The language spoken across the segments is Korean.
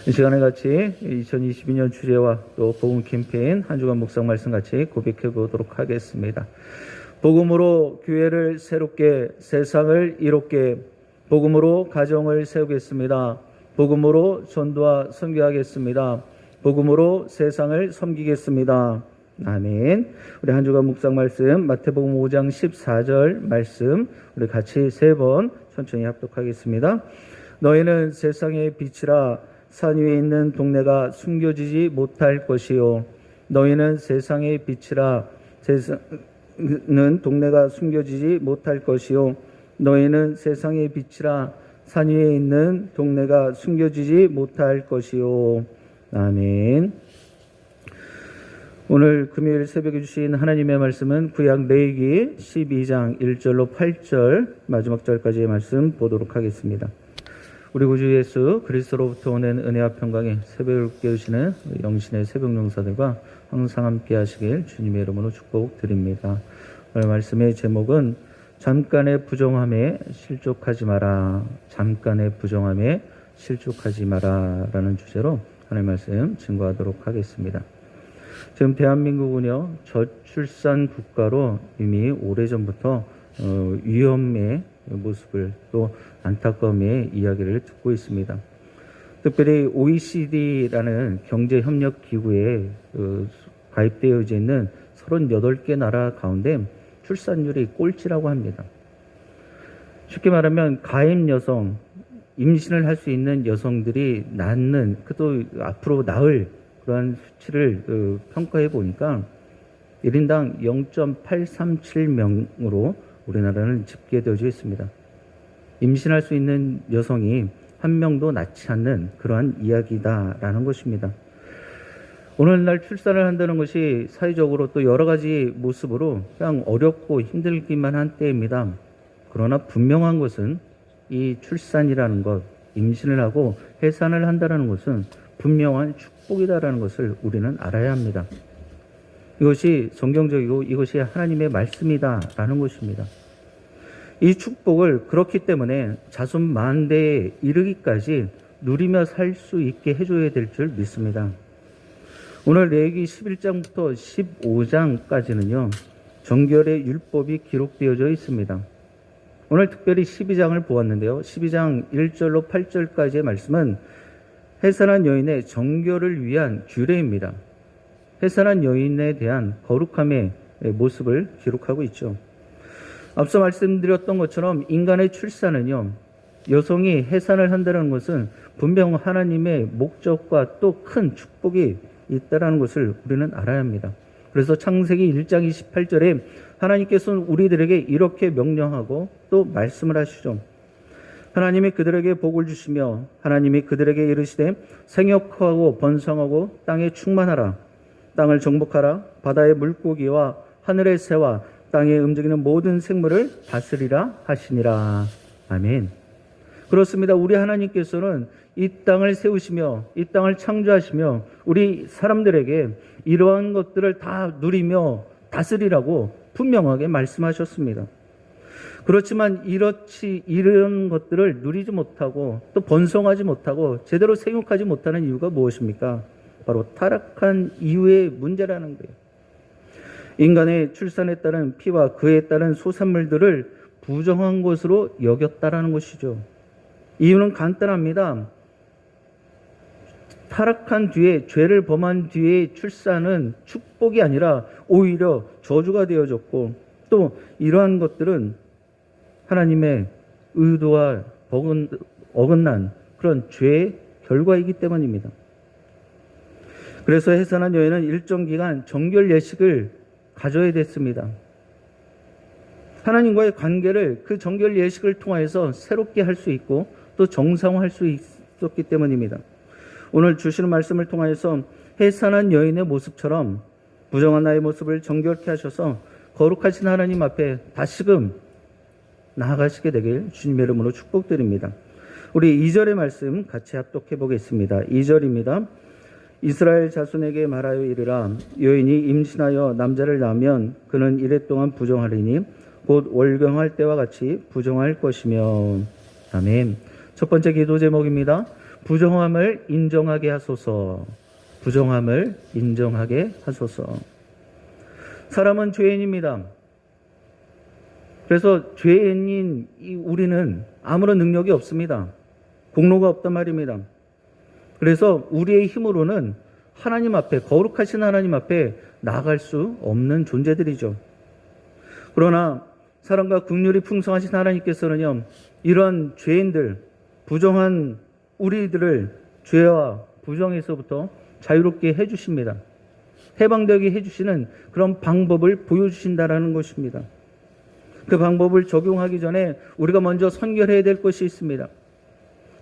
이 시간에 같이 2022년 주제와 또 복음 캠페인 한 주간 묵상 말씀 같이 고백해 보도록 하겠습니다. 복음으로 교회를 새롭게, 세상을 이롭게, 복음으로 가정을 세우겠습니다. 복음으로 전도와 선교하겠습니다. 복음으로 세상을 섬기겠습니다. 아멘. 우리 한 주간 묵상 말씀 마태복음 5장 14절 말씀 우리 같이 세 번 천천히 합독하겠습니다. 너희는 세상의 빛이라. 산 위에 있는 동네가 숨겨지지 못할 것이요. 너희는 세상의 빛이라. 세상은 동네가 숨겨지지 못할 것이요. 너희는 세상의 빛이라. 산 위에 있는 동네가 숨겨지지 못할 것이요. 아멘. 오늘 금요일 새벽에 주신 하나님의 말씀은 구약 레위기 12장 1절로 8절 마지막 절까지의 말씀 보도록 하겠습니다. 우리 구주 예수 그리스도로부터 오는 은혜와 평강에 새벽을 깨우시는 영신의 새벽 용사들과 항상 함께 하시길 주님의 이름으로 축복드립니다. 오늘 말씀의 제목은 잠깐의 부정함에 실족하지 마라. 잠깐의 부정함에 실족하지 마라 라는 주제로 하나님의 말씀 증거하도록 하겠습니다. 지금 대한민국은요, 저출산 국가로 이미 오래전부터 위험의 모습을 또 안타까움의 이야기를 듣고 있습니다. 특별히 OECD라는 경제협력기구에 가입되어 있는 38개 나라 가운데 출산율이 꼴찌라고 합니다. 쉽게 말하면 가임 여성, 임신을 할 수 있는 여성들이 낳는, 또 앞으로 낳을 그러한 수치를 평가해 보니까 1인당 0.837명으로 우리나라는 집계되어져 있습니다. 임신할 수 있는 여성이 한 명도 낳지 않는 그러한 이야기다라는 것입니다. 오늘날 출산을 한다는 것이 사회적으로 또 여러 가지 모습으로 그냥 어렵고 힘들기만 한 때입니다. 그러나 분명한 것은 이 출산이라는 것, 임신을 하고 해산을 한다는 것은 분명한 축복이다라는 것을 우리는 알아야 합니다. 이것이 성경적이고 이것이 하나님의 말씀이다라는 것입니다. 이 축복을 그렇기 때문에 자손 만대에 이르기까지 누리며 살 수 있게 해줘야 될 줄 믿습니다. 오늘 레위기 11장부터 15장까지는요, 정결의 율법이 기록되어져 있습니다. 오늘 특별히 12장을 보았는데요. 12장 1절로 8절까지의 말씀은 해산한 여인의 정결을 위한 규례입니다. 해산한 여인에 대한 거룩함의 모습을 기록하고 있죠. 앞서 말씀드렸던 것처럼 인간의 출산은요, 여성이 해산을 한다는 것은 분명 하나님의 목적과 또 큰 축복이 있다는 것을 우리는 알아야 합니다. 그래서 창세기 1장 28절에 하나님께서는 우리들에게 이렇게 명령하고 또 말씀을 하시죠. 하나님이 그들에게 복을 주시며 하나님이 그들에게 이르시되 생육하고 번성하고 땅에 충만하라. 땅을 정복하라. 바다의 물고기와 하늘의 새와 땅에 움직이는 모든 생물을 다스리라 하시니라. 아멘. 그렇습니다. 우리 하나님께서는 이 땅을 세우시며 이 땅을 창조하시며 우리 사람들에게 이러한 것들을 다 누리며 다스리라고 분명하게 말씀하셨습니다. 그렇지만 이런 것들을 누리지 못하고 또 번성하지 못하고 제대로 생육하지 못하는 이유가 무엇입니까? 바로 타락한 이유의 문제라는 거예요. 인간의 출산에 따른 피와 그에 따른 소산물들을 부정한 것으로 여겼다라는 것이죠. 이유는 간단합니다. 타락한 뒤에, 죄를 범한 뒤에 출산은 축복이 아니라 오히려 저주가 되어졌고, 또 이러한 것들은 하나님의 의도와 어긋난 그런 죄의 결과이기 때문입니다. 그래서 해산한 여인은 일정 기간 정결 예식을 가져야 됐습니다. 하나님과의 관계를 그 정결 예식을 통해서 새롭게 할 수 있고 또 정상화할 수 있었기 때문입니다. 오늘 주시는 말씀을 통해서 해산한 여인의 모습처럼 부정한 나의 모습을 정결케 하셔서 거룩하신 하나님 앞에 다시금 나아가시게 되길 주님의 이름으로 축복드립니다. 우리 2절의 말씀 같이 합독해 보겠습니다. 2절입니다. 이스라엘 자손에게 말하여 이르라. 여인이 임신하여 남자를 낳으면 그는 이래 동안 부정하리니 곧 월경할 때와 같이 부정할 것이며. 아멘. 첫 번째 기도 제목입니다. 부정함을 인정하게 하소서. 부정함을 인정하게 하소서. 사람은 죄인입니다. 그래서 죄인인 우리는 아무런 능력이 없습니다. 공로가 없단 말입니다. 그래서 우리의 힘으로는 하나님 앞에, 거룩하신 하나님 앞에 나아갈 수 없는 존재들이죠. 그러나 사랑과 긍휼이 풍성하신 하나님께서는요, 이런 죄인들, 부정한 우리들을 죄와 부정에서부터 자유롭게 해주십니다. 해방되게 해주시는 그런 방법을 보여주신다라는 것입니다. 그 방법을 적용하기 전에 우리가 먼저 선결해야 될 것이 있습니다.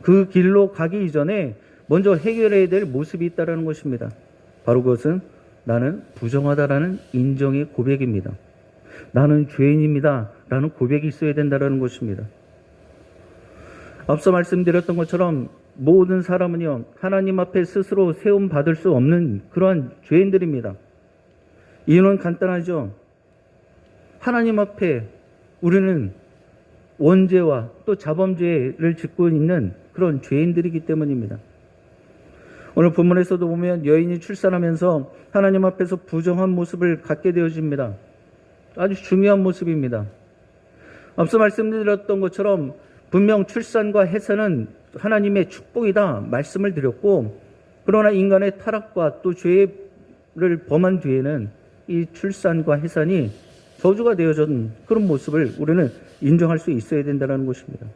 그 길로 가기 이전에 먼저 해결해야 될 모습이 있다는 것입니다. 바로 그것은 나는 부정하다라는 인정의 고백입니다. 나는 죄인입니다 라는 고백이 있어야 된다는 것입니다. 앞서 말씀드렸던 것처럼 모든 사람은요, 하나님 앞에 스스로 세움받을 수 없는 그러한 죄인들입니다. 이유는 간단하죠. 하나님 앞에 우리는 원죄와 또 자범죄를 짓고 있는 그런 죄인들이기 때문입니다. 오늘 본문에서도 보면 여인이 출산하면서 하나님 앞에서 부정한 모습을 갖게 되어집니다. 아주 중요한 모습입니다. 앞서 말씀드렸던 것처럼 분명 출산과 해산은 하나님의 축복이다 말씀을 드렸고, 그러나 인간의 타락과 또 죄를 범한 뒤에는 이 출산과 해산이 저주가 되어진 그런 모습을 우리는 인정할 수 있어야 된다는 것입니다.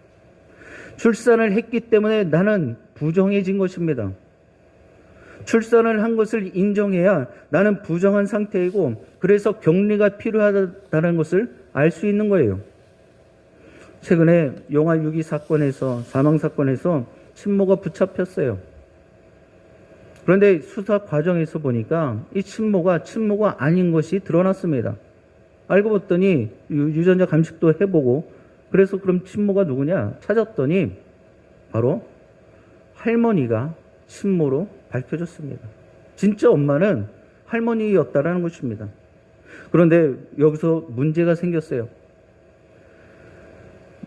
출산을 했기 때문에 나는 부정해진 것입니다. 출산을 한 것을 인정해야 나는 부정한 상태이고, 그래서 격리가 필요하다는 것을 알 수 있는 거예요. 최근에 용화 6.2 사건에서, 사망 사건에서 친모가 붙잡혔어요. 그런데 수사 과정에서 보니까 이 친모가 아닌 것이 드러났습니다. 알고 봤더니 유전자 감식도 해보고, 그래서 그럼 친모가 누구냐 찾았더니 바로 할머니가 친모로 밝혀졌습니다. 진짜 엄마는 할머니였다라는 것입니다. 그런데 여기서 문제가 생겼어요.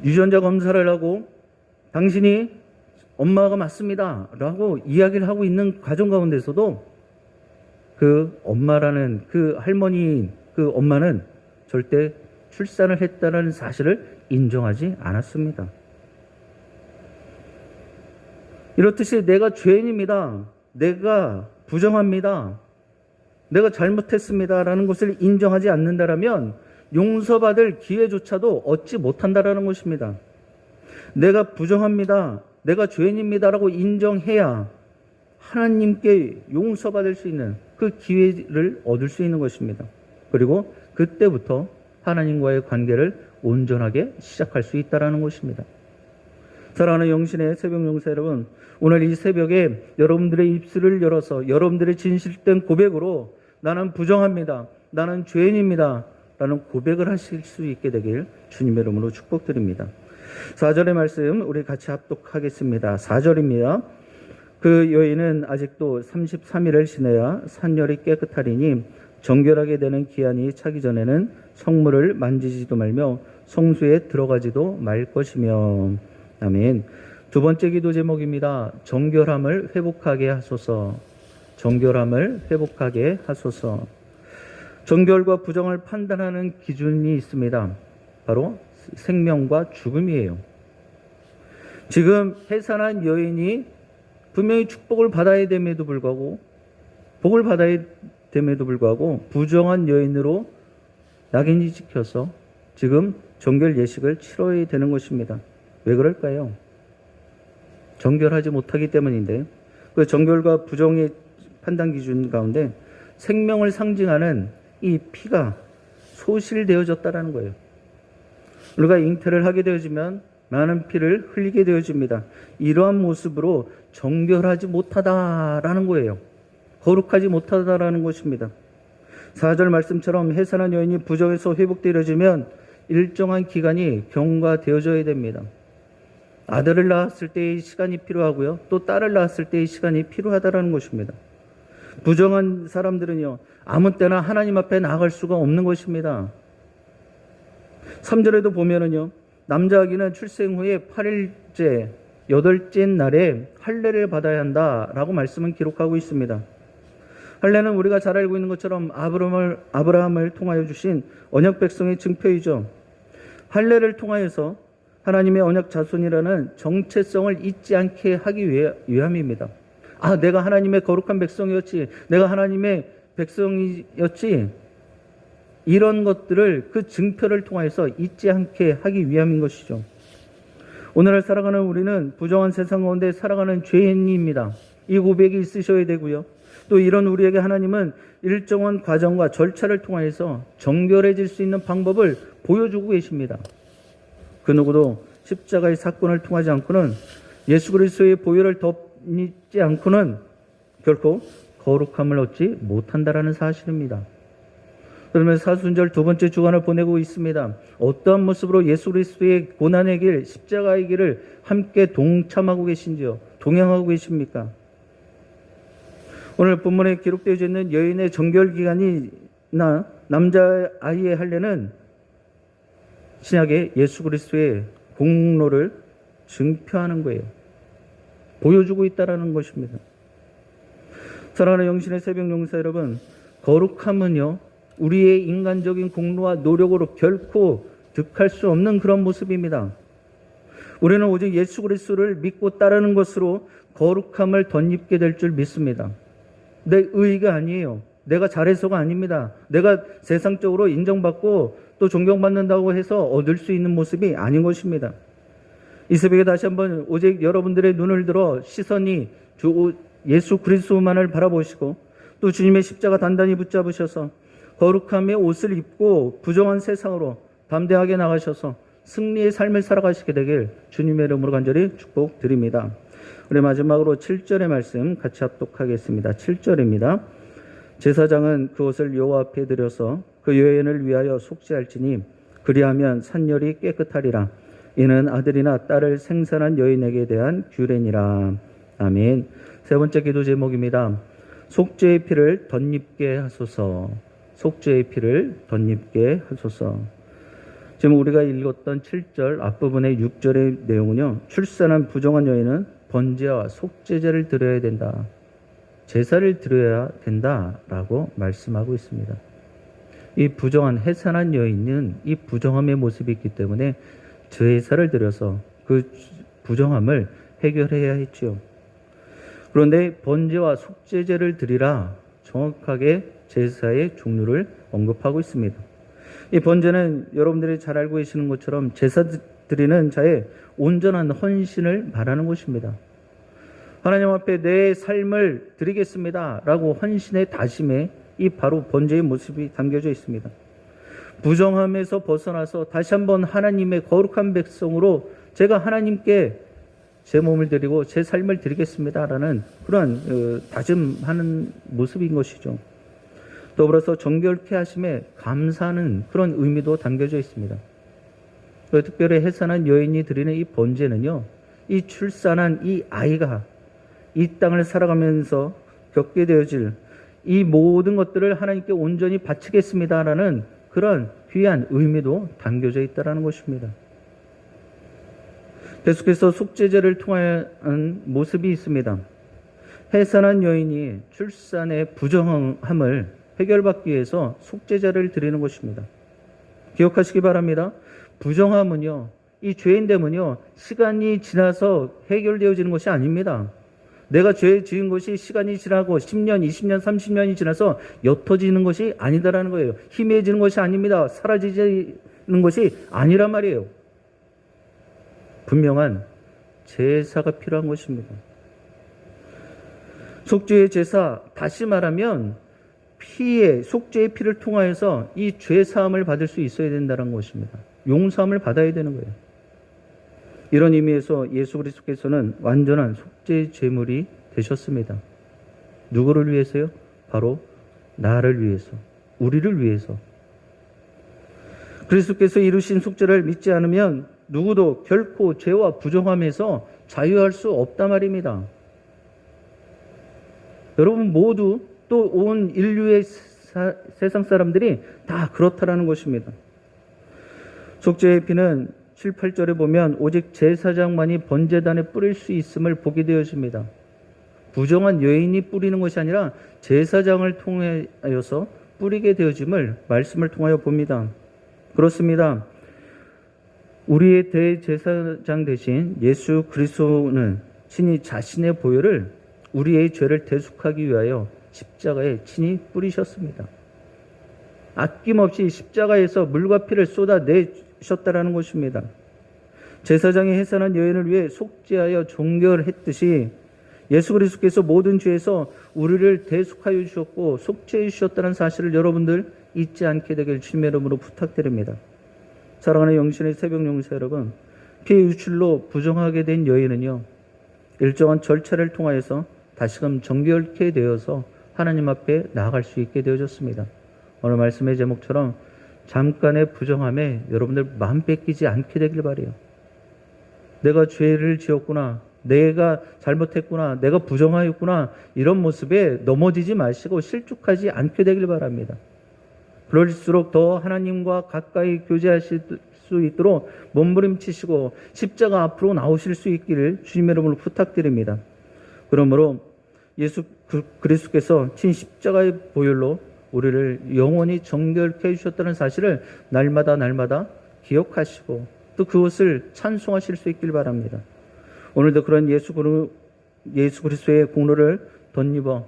유전자 검사를 하고 당신이 엄마가 맞습니다 라고 이야기를 하고 있는 과정 가운데서도 그 엄마라는 그 할머니인 그 엄마는 절대 출산을 했다는 사실을 인정하지 않았습니다. 이렇듯이 내가 죄인입니다, 내가 부정합니다, 내가 잘못했습니다 라는 것을 인정하지 않는다라면 용서받을 기회조차도 얻지 못한다라는 것입니다. 내가 부정합니다, 내가 죄인입니다라고 인정해야 하나님께 용서받을 수 있는 그 기회를 얻을 수 있는 것입니다. 그리고 그때부터 하나님과의 관계를 온전하게 시작할 수 있다는 것입니다. 사랑하는 영신의 새벽 용사 여러분, 오늘 이 새벽에 여러분들의 입술을 열어서 여러분들의 진실된 고백으로 나는 부정합니다, 나는 죄인입니다 라는 고백을 하실 수 있게 되길 주님의 이름으로 축복드립니다. 4절의 말씀 우리 같이 합독하겠습니다. 4절입니다. 그 여인은 아직도 33일을 지내야 산열이 깨끗하리니 정결하게 되는 기한이 차기 전에는 성물을 만지지도 말며 성수에 들어가지도 말 것이며. 아멘. 두 번째 기도 제목입니다. 정결함을 회복하게 하소서. 정결함을 회복하게 하소서. 정결과 부정을 판단하는 기준이 있습니다. 바로 생명과 죽음이에요. 지금 해산한 여인이 분명히 축복을 받아야 됨에도 불구하고, 복을 받아야 됨에도 불구하고 부정한 여인으로 낙인이 찍혀서 지금 정결 예식을 치러야 되는 것입니다. 왜 그럴까요? 정결하지 못하기 때문인데, 그 정결과 부정의 판단 기준 가운데 생명을 상징하는 이 피가 소실되어졌다는 거예요. 우리가 잉태를 하게 되어지면 많은 피를 흘리게 되어집니다. 이러한 모습으로 정결하지 못하다라는 거예요. 거룩하지 못하다라는 것입니다. 4절 말씀처럼 해산한 여인이 부정에서 회복되어지면 일정한 기간이 경과되어져야 됩니다. 아들을 낳았을 때의 시간이 필요하고요, 또 딸을 낳았을 때의 시간이 필요하다라는 것입니다. 부정한 사람들은요, 아무 때나 하나님 앞에 나아갈 수가 없는 것입니다. 3절에도 보면은요, 남자 아기는 출생 후에 8일째 8째 날에 할례를 받아야 한다라고 말씀은 기록하고 있습니다. 할례는 우리가 잘 알고 있는 것처럼 아브라함을 통하여 주신 언약 백성의 증표이죠. 할례를 통하여서 하나님의 언약 자손이라는 정체성을 잊지 않게 하기 위함입니다. 내가 하나님의 거룩한 백성이었지, 내가 하나님의 백성이었지, 이런 것들을 그 증표를 통해서 잊지 않게 하기 위함인 것이죠. 오늘날 살아가는 우리는 부정한 세상 가운데 살아가는 죄인입니다. 이 고백이 있으셔야 되고요. 또 이런 우리에게 하나님은 일정한 과정과 절차를 통해서 정결해질 수 있는 방법을 보여주고 계십니다. 그 누구도 십자가의 사건을 통하지 않고는, 예수 그리스도의 보혈을 덧입지 않고는 결코 거룩함을 얻지 못한다라는 사실입니다. 그러면 사순절 두 번째 주간을 보내고 있습니다. 어떠한 모습으로 예수 그리스도의 고난의 길, 십자가의 길을 함께 동참하고 계신지요? 동행하고 계십니까? 오늘 본문에 기록되어 있는 여인의 정결기간이나 남자아이의 할례는 신약의 예수 그리스도의 공로를 증표하는 거예요. 보여주고 있다는 것입니다. 사랑하는 영신의 새벽 용사 여러분, 거룩함은요, 우리의 인간적인 공로와 노력으로 결코 득할 수 없는 그런 모습입니다. 우리는 오직 예수 그리스도를 믿고 따르는 것으로 거룩함을 덧입게 될 줄 믿습니다. 내 의의가 아니에요. 내가 잘해서가 아닙니다. 내가 세상적으로 인정받고 또 존경받는다고 해서 얻을 수 있는 모습이 아닌 것입니다. 이 새벽에 다시 한번 오직 여러분들의 눈을 들어 시선이 주 예수 그리스도만을 바라보시고, 또 주님의 십자가 단단히 붙잡으셔서 거룩함의 옷을 입고 부정한 세상으로 담대하게 나가셔서 승리의 삶을 살아가시게 되길 주님의 이름으로 간절히 축복드립니다. 우리 마지막으로 7절의 말씀 같이 합독하겠습니다. 7절입니다. 제사장은 그 옷을 여호와 앞에 드려서 그 여인을 위하여 속죄할지니 그리하면 산열이 깨끗하리라. 이는 아들이나 딸을 생산한 여인에게 대한 규례니라. 아멘. 세 번째 기도 제목입니다. 속죄의 피를 덧입게 하소서. 속죄의 피를 덧입게 하소서. 지금 우리가 읽었던 7절 앞부분의 6절의 내용은요, 출산한 부정한 여인은 번제와 속죄제를 드려야 된다, 제사를 드려야 된다라고 말씀하고 있습니다. 이 부정한 해산한 여인은 이 부정함의 모습이 있기 때문에 제사를 드려서 그 부정함을 해결해야 했죠. 그런데 번제와 속죄제를 드리라, 정확하게 제사의 종류를 언급하고 있습니다. 이 번제는 여러분들이 잘 알고 계시는 것처럼 제사 드리는 자의 온전한 헌신을 말하는 것입니다. 하나님 앞에 내 삶을 드리겠습니다 라고 헌신의 다짐에 이 바로 번제의 모습이 담겨져 있습니다. 부정함에서 벗어나서 다시 한번 하나님의 거룩한 백성으로 제가 하나님께 제 몸을 드리고 제 삶을 드리겠습니다 라는 그러한 다짐하는 모습인 것이죠. 더불어서 정결케 하심에 감사하는 그런 의미도 담겨져 있습니다. 특별히 해산한 여인이 드리는 이 번제는요, 이 출산한 이 아이가 이 땅을 살아가면서 겪게 되어질 이 모든 것들을 하나님께 온전히 바치겠습니다라는 그런 귀한 의미도 담겨져 있다는 것입니다. 계속해서 속죄제를 통한 모습이 있습니다. 해산한 여인이 출산의 부정함을 해결받기 위해서 속죄제를 드리는 것입니다. 기억하시기 바랍니다. 부정함은요, 이 죄인됨은요, 시간이 지나서 해결되어지는 것이 아닙니다. 내가 죄 지은 것이 시간이 지나고 10년, 20년, 30년이 지나서 옅어지는 것이 아니다라는 거예요. 희미해지는 것이 아닙니다. 사라지는 것이 아니란 말이에요. 분명한 제사가 필요한 것입니다. 속죄의 제사, 다시 말하면 속죄의 피를 통하여서 이 죄 사함을 받을 수 있어야 된다는 것입니다. 용서함을 받아야 되는 거예요. 이런 의미에서 예수 그리스도께서는 완전한 속죄의 제물이 되셨습니다. 누구를 위해서요? 바로 나를 위해서, 우리를 위해서. 그리스도께서 이루신 속죄를 믿지 않으면 누구도 결코 죄와 부정함에서 자유할 수 없단 말입니다. 여러분 모두 또 온 인류의 세상 사람들이 다 그렇다라는 것입니다. 속죄의 피는 7, 8절에 보면 오직 제사장만이 번제단에 뿌릴 수 있음을 보게 되어집니다. 부정한 여인이 뿌리는 것이 아니라 제사장을 통하여서 뿌리게 되어짐을 말씀을 통하여 봅니다. 그렇습니다. 우리의 대제사장 대신 예수 그리스도는 친히 자신의 보혈을 우리의 죄를 대속하기 위하여 십자가에 친히 뿌리셨습니다. 아낌없이 십자가에서 물과 피를 쏟아내셨다라는 것입니다. 제사장이 해산한 여인을 위해 속죄하여 종결했듯이 예수 그리스도께서 모든 죄에서 우리를 대속하여 주셨고 속죄해 주셨다는 사실을 여러분들 잊지 않게 되길 주님의 이름으로 부탁드립니다. 사랑하는 영신의 새벽 용사 여러분, 피해 유출로 부정하게 된 여인은요, 일정한 절차를 통하여서 다시금 정결케 되어서 하나님 앞에 나아갈 수 있게 되어졌습니다. 오늘 말씀의 제목처럼 잠깐의 부정함에 여러분들 마음 뺏기지 않게 되길 바라요. 내가 죄를 지었구나, 내가 잘못했구나, 내가 부정하였구나, 이런 모습에 넘어지지 마시고 실족하지 않게 되길 바랍니다. 그럴수록 더 하나님과 가까이 교제하실 수 있도록 몸부림치시고 십자가 앞으로 나오실 수 있기를 주님의 이름으로 부탁드립니다. 그러므로 예수 그리스도께서 친 십자가의 보혈로 우리를 영원히 정결케 해주셨다는 사실을 날마다 기억하시고 또 그것을 찬송하실 수 있길 바랍니다. 오늘도 그런 예수 그리스도의 공로를 덧입어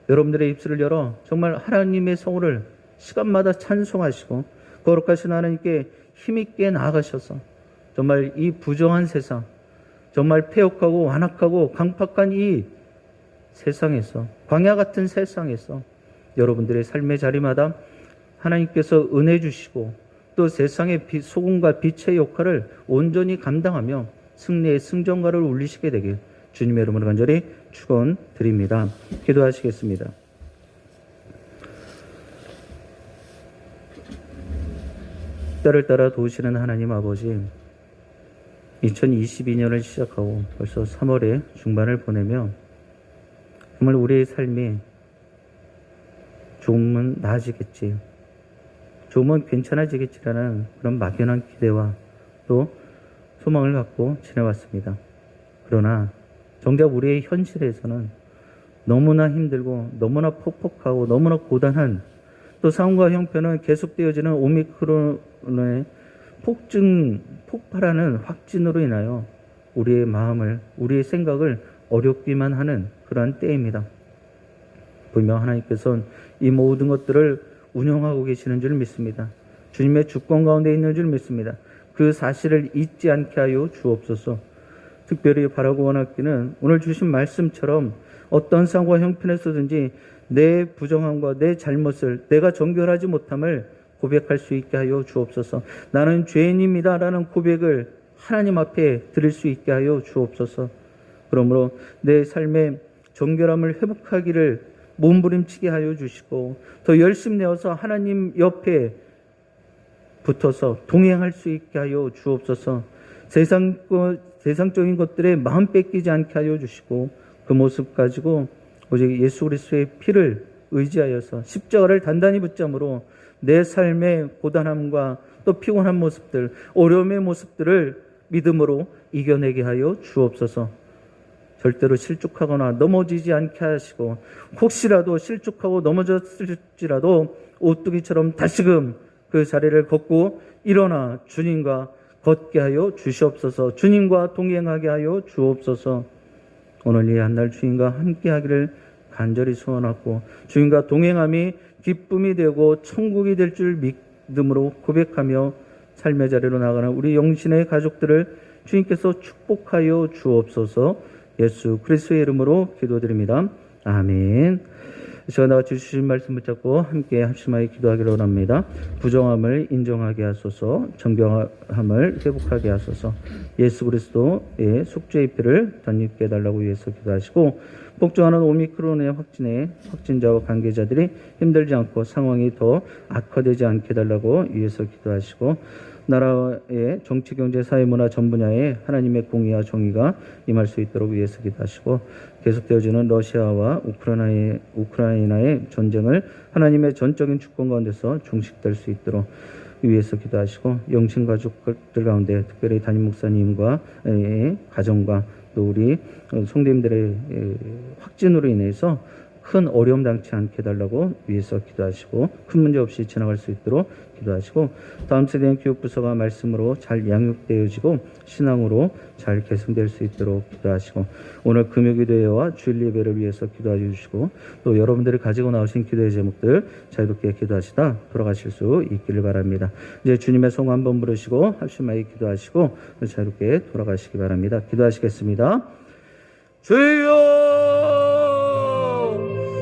여러분들의 입술을 열어 정말 하나님의 성호를 시간마다 찬송하시고 거룩하신 하나님께 힘있게 나아가셔서 정말 이 부정한 세상, 정말 폐역하고 완악하고 강팍한 이 세상에서, 광야 같은 세상에서 여러분들의 삶의 자리마다 하나님께서 은혜 주시고 또 세상의 소금과 빛의 역할을 온전히 감당하며 승리의 승전가를 울리시게 되길 주님의 이름으로 간절히 축원드립니다. 기도하시겠습니다. 때를 따라 도우시는 하나님 아버지, 2022년을 시작하고 벌써 3월의 중반을 보내며 정말 우리의 삶이 조금은 나아지겠지, 조금은 괜찮아지겠지라는 그런 막연한 기대와 또 소망을 갖고 지내왔습니다. 그러나 정작 우리의 현실에서는 너무나 힘들고 너무나 폭폭하고 너무나 고단한 또 상황과 형편은 계속되어지는 오미크론의 폭발하는 확진으로 인하여 우리의 마음을, 우리의 생각을 어렵기만 하는 그러한 때입니다. 분명 하나님께서는 이 모든 것들을 운영하고 계시는 줄 믿습니다. 주님의 주권 가운데 있는 줄 믿습니다. 그 사실을 잊지 않게 하여 주옵소서. 특별히 바라고 원하기는 오늘 주신 말씀처럼 어떤 상황과 형편에서든지 내 부정함과 내 잘못을, 내가 정결하지 못함을 고백할 수 있게 하여 주옵소서. 나는 죄인입니다 라는 고백을 하나님 앞에 드릴 수 있게 하여 주옵소서. 그러므로 내 삶의 정결함을 회복하기를 몸부림치게 하여 주시고 더 열심히 내어서 하나님 옆에 붙어서 동행할 수 있게 하여 주옵소서. 세상적인 것들에 마음 뺏기지 않게 하여 주시고 그 모습 가지고 오직 예수 그리스도의 피를 의지하여서 십자가를 단단히 붙잡으로 내 삶의 고단함과 또 피곤한 모습들, 어려움의 모습들을 믿음으로 이겨내게 하여 주옵소서. 절대로 실족하거나 넘어지지 않게 하시고 혹시라도 실족하고 넘어졌을지라도 오뚜기처럼 다시금 그 자리를 걷고 일어나 주님과 걷게 하여 주시옵소서. 주님과 동행하게 하여 주옵소서. 오늘 이 한날 주님과 함께 하기를 간절히 소원하고 주님과 동행함이 기쁨이 되고 천국이 될 줄 믿음으로 고백하며 삶의 자리로 나가는 우리 영신의 가족들을 주님께서 축복하여 주옵소서. 예수 그리스도의 이름으로 기도드립니다. 아멘. 제가 나같이 주신 말씀 붙잡고 함께 합심하여 기도하기를 원합니다. 부정함을 인정하게 하소서, 정결함을 회복하게 하소서, 예수 그리스도의 속죄의 피를 덧입게 해달라고 위해서 기도하시고 폭증하는 오미크론의 확진자와 관계자들이 힘들지 않고 상황이 더 악화되지 않게 해달라고 위해서 기도하시고 나라의 정치, 경제, 사회, 문화 전 분야에 하나님의 공의와 정의가 임할 수 있도록 위해서 기도하시고 계속되어지는 러시아와 우크라이나의 전쟁을 하나님의 전적인 주권 가운데서 종식될 수 있도록 위해서 기도하시고 영친 가족들 가운데 특별히 담임 목사님과 가정과 또 우리 성도님들의 확진으로 인해서 큰 어려움 당치 않게 해달라고 위해서 기도하시고 큰 문제 없이 지나갈 수 있도록 기도하시고 다음 세대의 교육부서가 말씀으로 잘 양육되어지고 신앙으로 잘 개선될 수 있도록 기도하시고 오늘 금요기도회와 주일 예배를 위해서 기도해 주시고 또 여러분들이 가지고 나오신 기도의 제목들 자유롭게 기도하시다 돌아가실 수 있기를 바랍니다. 이제 주님의 성호 한번 부르시고 합심하여 기도하시고 자유롭게 돌아가시기 바랍니다. 기도하시겠습니다. 주여